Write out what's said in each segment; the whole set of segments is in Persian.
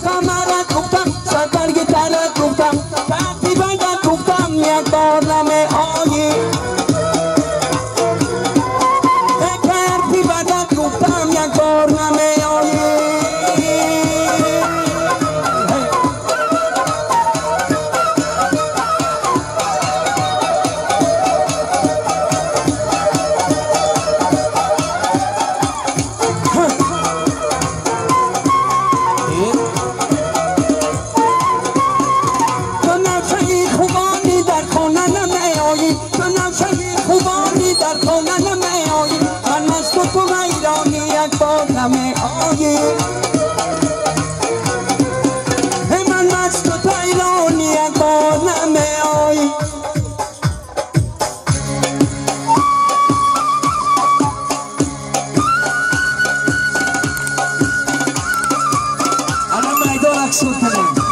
کمرت گفتم سربرگ ترت گفتم کفی بندت گفتم یک بار نمی آیی کفی بندت گفتم یک بار نمی آیی نمی آیی من مست تو ایرانی یک بار نمی آیی الان میدان اکسور کنیم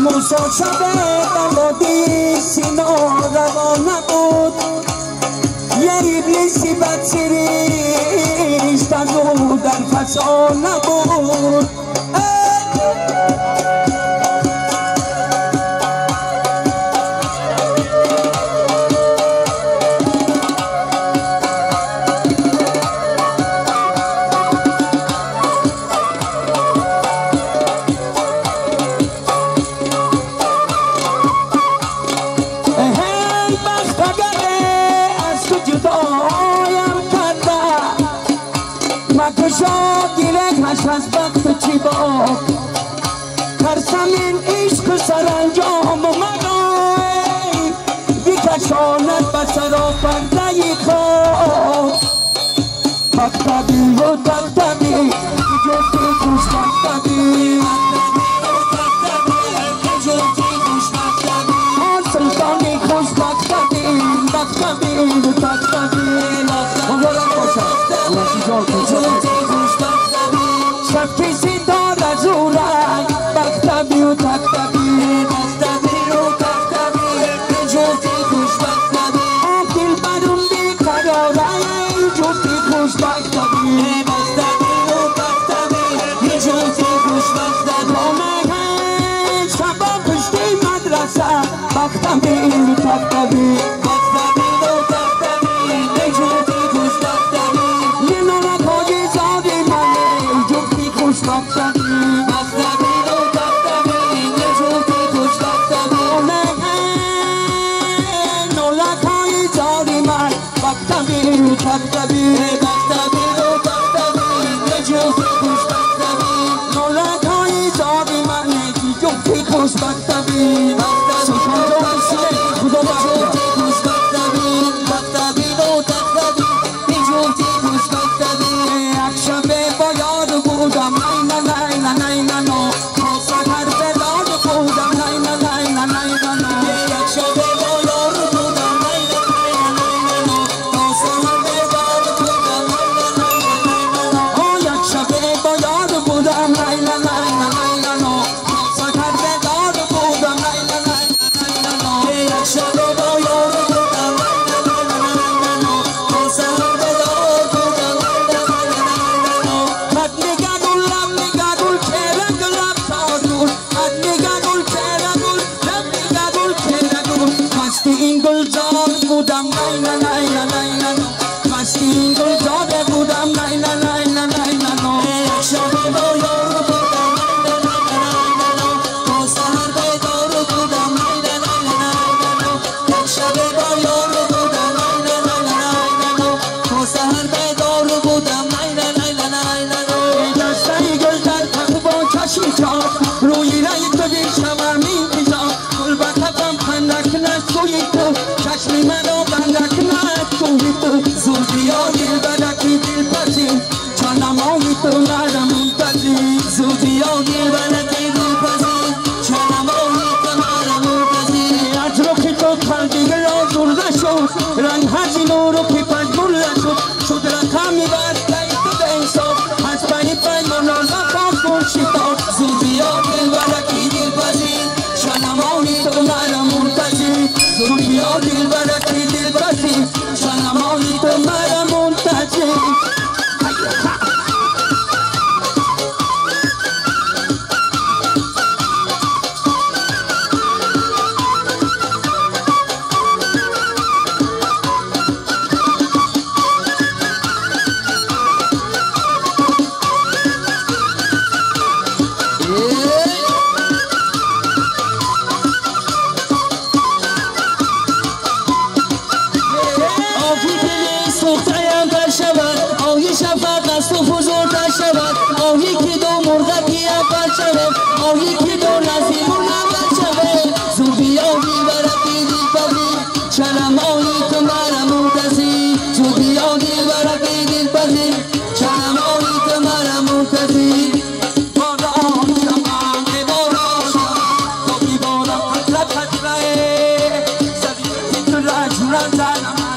موسا شبه بلادی سینا روا نبود یه ابلیسی بدسریش تنو در فضا نبود گیره کش از وقت چی با ترسم این عشق سرانجام منای بیکشاند بسر و پردهی خواب مکتبی و دفتبی جفتی خوش مکتبی سلطانی خوش مکتبی مکتبی و دفتبی مبارک باشد کسی دار از او رنگ بختبی و تختبی بختبی و تختبی جفتی خوش بختبی دل برون بیقراره جفتی خوش بختبی بختبی و تختبی جفتی خوش بختبی آمه شبا پشتی مدرسه بختبی و تختبی بختبی و تختبی جفتی خوش بختبی نمک های زادی منه جفتی خوش بختبی بختبی و تختبی جفتی خوش بختبی نولک های زادی من بختبی و تختبی بختبی و تختبی جفتی خوش بختبی نولک های زادی من جفتی خوش بختبی سلطان جان سینه خدا بخیر خوش بختبی بختبی و تختبی جفتی خوش بختبی یک شبه با یاد بودم نه نه نه نه نه نه تا سحر به داد بودم نه نه نه نه نه نه یک شبه با یاد بودم نه نه نه نه نه تا سحر به داد بودم نه نه نه نه یک شبه با یاد بودم نه نه نه نه نه تا سحر به داد بودم نه نه نه نه یک شبه با یاد بودم نه نه نه نه تا سحر به داد بودم این گلزار بودم نه نه نه نه نه نه مستی این گلزار بودم نه نه نه نه نه نه یک شب با یار بودم نه نه نه نه نه تا سحر بیدار بودم نه نه نه نه نه یک شب با یار بودم نه نه نه نه نه تا سحر بیدار بودم نه نه نه نه نه دسته گل در تخت با چشم چاک روی رای تو بیشم می‌ریزم گل با کفم خندک نشوی تو چشمی منو بندک نشوی تو دلبرکی دلبری شنمایی تو مرا منتظر شفق است و فزرده شود آهی که دو مرغکی اول شود آهی که دو نظیمون اول شود زودی آهی برکی دل پذی چرم آهی تو مرا منتظی زودی آهی برکی دل پذی چرم آهی تو مرا منتظی باران شمان باران شمان تو بی باران حضرت حضره زدی تو را جوران زنمان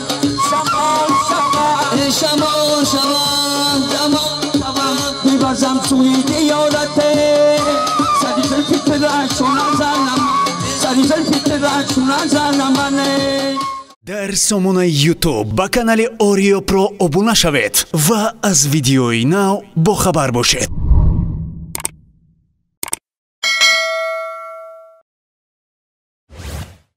شمان شمان شمان شمان میبازم سوی دیارته سری زلفی ترشونم زنم سری زلفی ترشونم زنم дар сомонаи YouTube ба канали Oreo Pro обуна шавед ва аз видеои нав бохабар бошед.